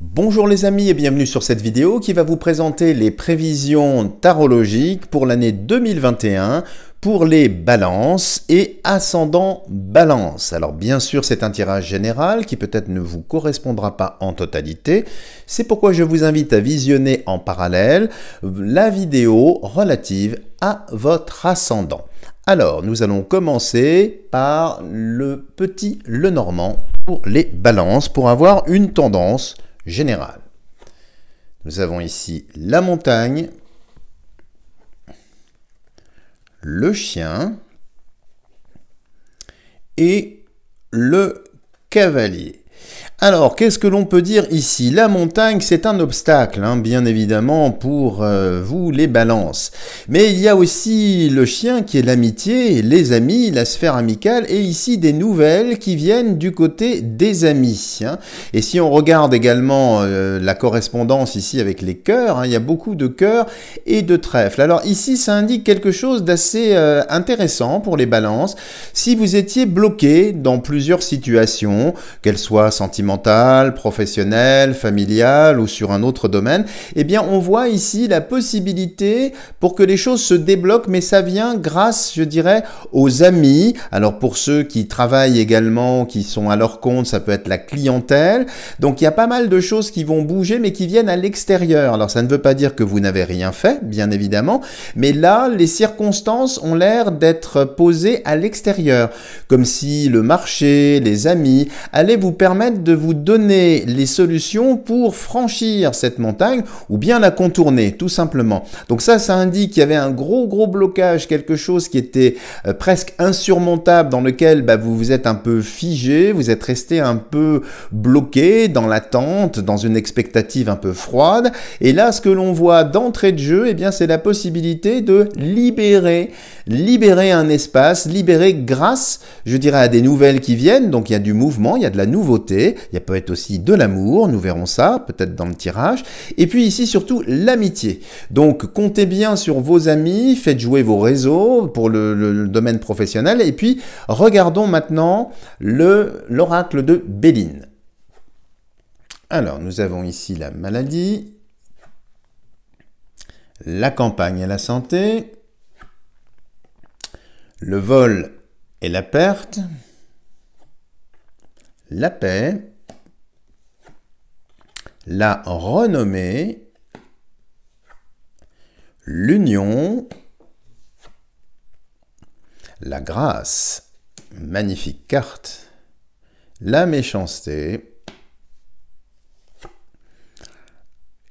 Bonjour les amis et bienvenue sur cette vidéo qui va vous présenter les prévisions tarologiques pour l'année 2021 pour les balances et ascendant balance. Alors bien sûr c'est un tirage général qui peut-être ne vous correspondra pas en totalité. C'est pourquoi je vous invite à visionner en parallèle la vidéo relative à votre ascendant. Alors, nous allons commencer par le petit Lenormand pour les balances, pour avoir une tendance générale. Nous avons ici la montagne, le chien et le cavalier. Alors, qu'est-ce que l'on peut dire ici? La montagne, c'est un obstacle, bien évidemment, pour vous, les balances. Mais il y a aussi le chien qui est l'amitié, les amis, la sphère amicale, et ici des nouvelles qui viennent du côté des amis. Et si on regarde également la correspondance ici avec les cœurs, il y a beaucoup de cœurs et de trèfles. Alors ici, ça indique quelque chose d'assez intéressant pour les balances. Si vous étiez bloqué dans plusieurs situations, qu'elles soient sentimentales, professionnelle, familiale ou sur un autre domaine, eh bien on voit ici la possibilité pour que les choses se débloquent, mais ça vient grâce, je dirais, aux amis. Alors pour ceux qui travaillent également, qui sont à leur compte, ça peut être la clientèle. Donc il y a pas mal de choses qui vont bouger, mais qui viennent à l'extérieur. Alors ça ne veut pas dire que vous n'avez rien fait, bien évidemment, mais là, les circonstances ont l'air d'être posées à l'extérieur, comme si le marché, les amis, allaient vous permettre de vous donner les solutions pour franchir cette montagne ou bien la contourner, tout simplement. Donc ça indique qu'il y avait un gros blocage, quelque chose qui était presque insurmontable, dans lequel vous vous êtes un peu figé, vous êtes resté un peu bloqué dans l'attente, dans une expectative un peu froide. Et là, ce que l'on voit d'entrée de jeu, eh bien, c'est la possibilité de libérer un espace, libérer grâce, je dirais, à des nouvelles qui viennent. Donc il y a du mouvement, il y a de la nouveauté, il y a peut-être aussi de l'amour, nous verrons ça peut-être dans le tirage, et puis ici surtout l'amitié. Donc comptez bien sur vos amis, faites jouer vos réseaux pour le domaine professionnel, et puis regardons maintenant l'oracle de Béline. Alors nous avons ici la maladie, la campagne et la santé, le vol et la perte, la paix, la renommée, l'union, la grâce, magnifique carte, la méchanceté,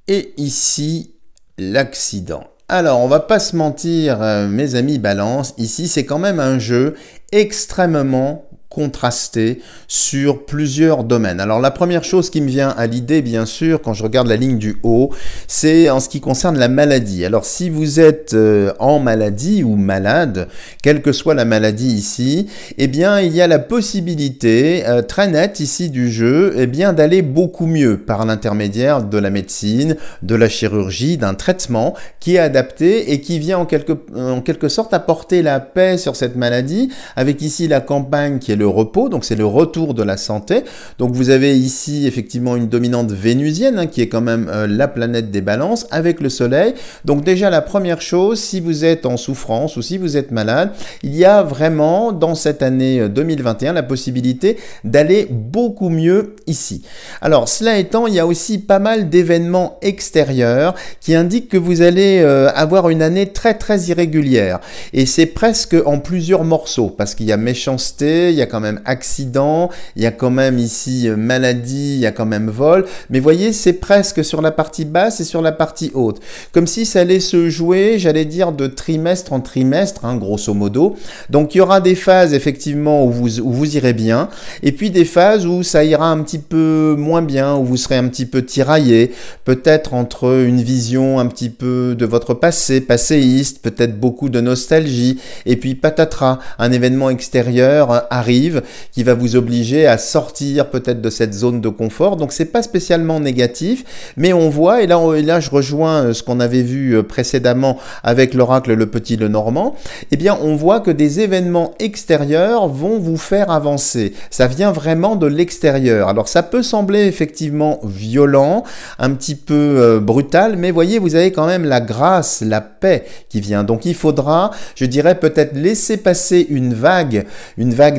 et ici l'accident. Alors, on va pas se mentir, mes amis balance, ici c'est quand même un jeu extrêmement contrasté sur plusieurs domaines. Alors la première chose qui me vient à l'idée, bien sûr, quand je regarde la ligne du haut, c'est en ce qui concerne la maladie. Alors si vous êtes en maladie ou malade, quelle que soit la maladie ici, eh bien il y a la possibilité très nette ici du jeu, eh bien d'aller beaucoup mieux par l'intermédiaire de la médecine, de la chirurgie, d'un traitement qui est adapté et qui vient en quelque sorte apporter la paix sur cette maladie, avec ici la campagne qui est le repos, donc c'est le retour de la santé. Donc vous avez ici effectivement une dominante vénusienne qui est quand même la planète des balances avec le soleil. Donc déjà la première chose, si vous êtes en souffrance ou si vous êtes malade, il y a vraiment dans cette année 2021 la possibilité d'aller beaucoup mieux ici. Alors cela étant, il y a aussi pas mal d'événements extérieurs qui indiquent que vous allez avoir une année très irrégulière, et c'est presque en plusieurs morceaux parce qu'il y a méchanceté, il y a quand même accident, il y a quand même ici maladie, il y a quand même vol, mais voyez, c'est presque sur la partie basse et sur la partie haute, comme si ça allait se jouer, j'allais dire, de trimestre en trimestre, grosso modo. Donc il y aura des phases effectivement où vous irez bien, et puis des phases où ça ira un petit peu moins bien, où vous serez un petit peu tiraillé, peut-être entre une vision un petit peu de votre passé, passéiste, peut-être beaucoup de nostalgie, et puis patatras, un événement extérieur arrive, dérive qui va vous obliger à sortir peut-être de cette zone de confort. Donc c'est pas spécialement négatif, mais on voit, et là je rejoins ce qu'on avait vu précédemment avec l'oracle Le Petit Lenormand, eh bien on voit que des événements extérieurs vont vous faire avancer. Ça vient vraiment de l'extérieur. Alors ça peut sembler effectivement violent, un petit peu brutal, mais voyez, vous avez quand même la grâce, la paix qui vient. Donc il faudra, je dirais, peut-être laisser passer une vague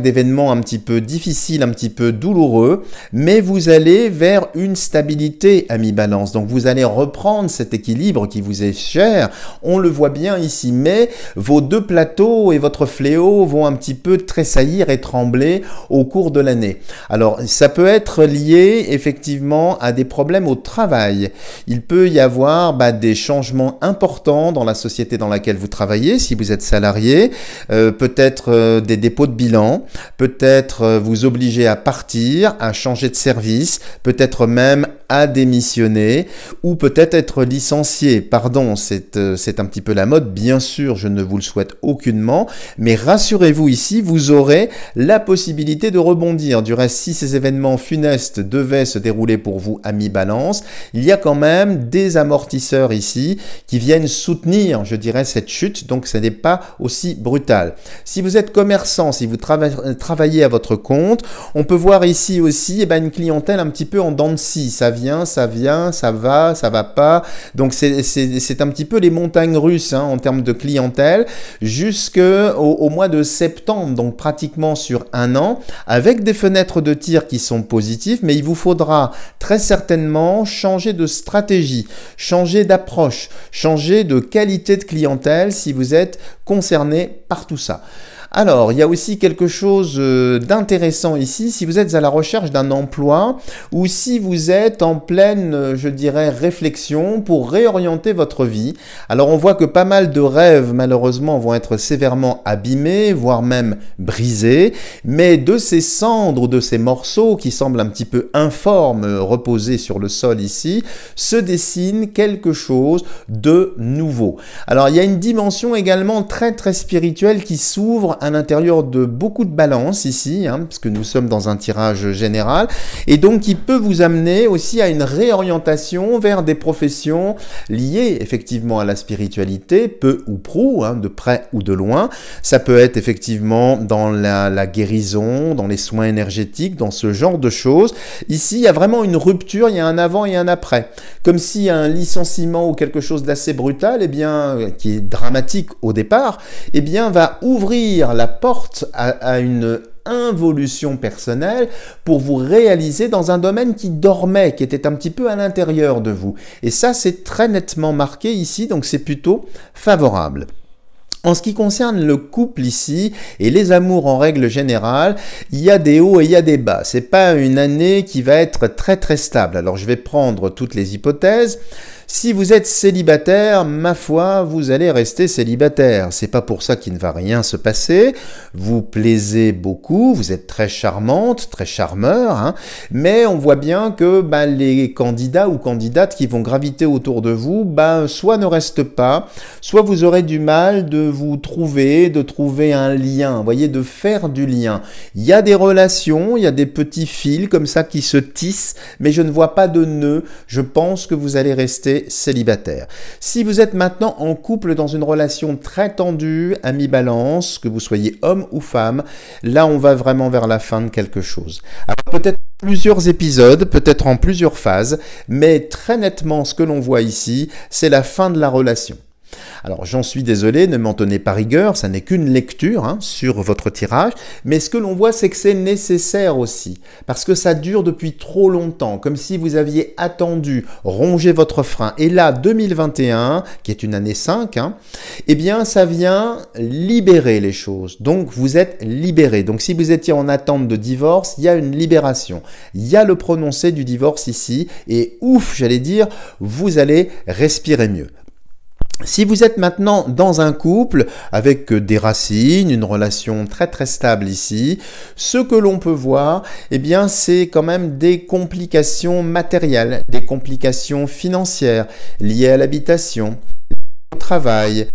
d'événements un petit peu difficiles, un petit peu douloureux, mais vous allez vers une stabilité, ami Balance. Donc vous allez reprendre cet équilibre qui vous est cher. On le voit bien ici, mais vos deux plateaux et votre fléau vont un petit peu tressaillir et trembler au cours de l'année. Alors ça peut être lié effectivement à des problèmes au travail. Il peut y avoir des changements importants dans la société dans laquelle vous travaillez, si vous êtes salarié, peut-être des dépôts de bilan, peut-être vous obliger à partir, à changer de service, peut-être même à démissionner ou peut-être être licencié. Pardon, c'est un petit peu la mode, bien sûr, je ne vous le souhaite aucunement, mais rassurez-vous ici, vous aurez la possibilité de rebondir. Du reste, si ces événements funestes devaient se dérouler pour vous, amis Balance, il y a quand même des amortisseurs ici qui viennent soutenir, je dirais, cette chute, donc ce n'est pas aussi brutal. Si vous êtes commerçant, si vous travaillez à votre compte, on peut voir ici aussi une clientèle un petit peu en dents de scie. Ça vient, ça va pas. Donc c'est un petit peu les montagnes russes en termes de clientèle jusqu'au mois de septembre, donc pratiquement sur un an, avec des fenêtres de tir qui sont positives, mais il vous faudra très certainement changer de stratégie, changer d'approche, changer de qualité de clientèle si vous êtes concerné par tout ça. Alors, il y a aussi quelque chose d'intéressant ici, si vous êtes à la recherche d'un emploi ou si vous êtes en pleine, je dirais, réflexion pour réorienter votre vie. Alors, on voit que pas mal de rêves, malheureusement, vont être sévèrement abîmés, voire même brisés, mais de ces cendres, de ces morceaux qui semblent un petit peu informes, reposés sur le sol ici, se dessine quelque chose de nouveau. Alors, il y a une dimension également très très spirituelle qui s'ouvre à l'intérieur de beaucoup de balances ici, parce que nous sommes dans un tirage général, et donc qui peut vous amener aussi à une réorientation vers des professions liées effectivement à la spiritualité, peu ou prou, de près ou de loin. Ça peut être effectivement dans la guérison, dans les soins énergétiques, dans ce genre de choses. Ici, il y a vraiment une rupture, il y a un avant et un après. Comme si un licenciement ou quelque chose d'assez brutal, qui est dramatique au départ, va ouvrir la porte à une involution personnelle pour vous réaliser dans un domaine qui dormait, qui était un petit peu à l'intérieur de vous. Et ça, c'est très nettement marqué ici, donc c'est plutôt favorable. En ce qui concerne le couple ici et les amours en règle générale, il y a des hauts et il y a des bas. C'est pas une année qui va être très très stable. Alors je vais prendre toutes les hypothèses. Si vous êtes célibataire, ma foi, vous allez rester célibataire. C'est pas pour ça qu'il ne va rien se passer. Vous plaisez beaucoup, vous êtes très charmante, très charmeur, mais on voit bien que les candidats ou candidates qui vont graviter autour de vous, soit ne restent pas, soit vous aurez du mal de vous trouver, de trouver un lien, vous voyez, de faire du lien. Il y a des relations, il y a des petits fils comme ça qui se tissent, mais je ne vois pas de nœud. Je pense que vous allez rester célibataire. Si vous êtes maintenant en couple dans une relation très tendue, ami Balance, que vous soyez homme ou femme, là on va vraiment vers la fin de quelque chose. Alors peut-être plusieurs épisodes, peut-être en plusieurs phases, mais très nettement ce que l'on voit ici, c'est la fin de la relation. Alors j'en suis désolé, ne m'en tenez pas rigueur, ça n'est qu'une lecture sur votre tirage, mais ce que l'on voit c'est que c'est nécessaire aussi, parce que ça dure depuis trop longtemps, comme si vous aviez attendu, rongé votre frein, et là 2021, qui est une année 5, ça vient libérer les choses, donc vous êtes libéré. Donc si vous étiez en attente de divorce, il y a une libération, il y a le prononcé du divorce ici, et ouf, j'allais dire, vous allez respirer mieux. Si vous êtes maintenant dans un couple avec des racines, une relation très très stable ici, ce que l'on peut voir, c'est quand même des complications matérielles, des complications financières liées à l'habitation, au travail.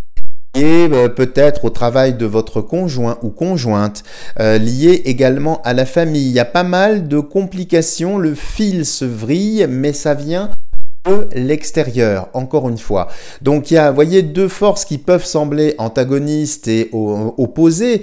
Et peut-être au travail de votre conjoint ou conjointe, lié également à la famille. Il y a pas mal de complications, le fil se vrille, mais ça vient de l'extérieur, encore une fois. Donc il y a, vous voyez, deux forces qui peuvent sembler antagonistes et opposées.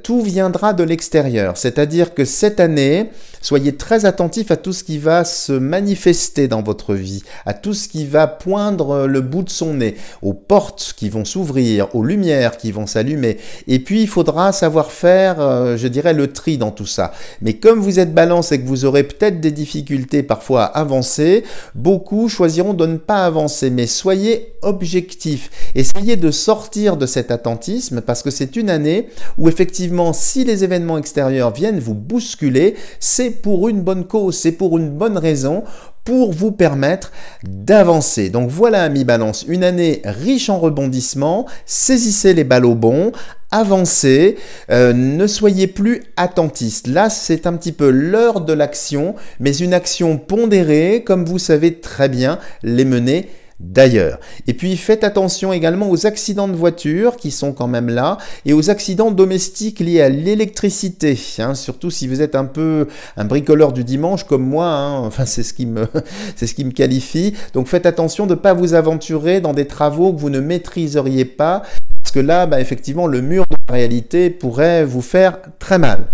Tout viendra de l'extérieur. C'est-à-dire que cette année, soyez très attentifs à tout ce qui va se manifester dans votre vie, à tout ce qui va poindre le bout de son nez, aux portes qui vont s'ouvrir, aux lumières qui vont s'allumer. Et puis, il faudra savoir faire, je dirais, le tri dans tout ça. Mais comme vous êtes balance et que vous aurez peut-être des difficultés parfois à avancer, beaucoup choisiront de ne pas avancer. Mais soyez objectifs. Essayez de sortir de cet attentisme parce que c'est une année où effectivement, si les événements extérieurs viennent vous bousculer, c'est pour une bonne cause, c'est pour une bonne raison, pour vous permettre d'avancer. Donc voilà, amis Balance, une année riche en rebondissements, saisissez les balles au bond, avancez, ne soyez plus attentistes. Là, c'est un petit peu l'heure de l'action, mais une action pondérée, comme vous savez très bien les mener d'ailleurs. Et puis faites attention également aux accidents de voiture qui sont quand même là et aux accidents domestiques liés à l'électricité, hein, surtout si vous êtes un peu un bricoleur du dimanche comme moi, hein, enfin c'est ce qui me qualifie. Donc faites attention de ne pas vous aventurer dans des travaux que vous ne maîtriseriez pas parce que là, effectivement, le mur de la réalité pourrait vous faire très mal.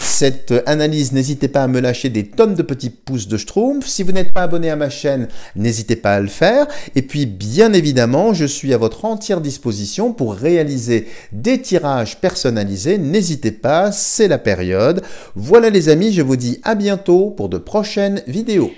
Cette analyse, n'hésitez pas à me lâcher des tonnes de petits pouces de schtroumpf. Si vous n'êtes pas abonné à ma chaîne, n'hésitez pas à le faire. Et puis, bien évidemment, je suis à votre entière disposition pour réaliser des tirages personnalisés. N'hésitez pas, c'est la période. Voilà les amis, je vous dis à bientôt pour de prochaines vidéos.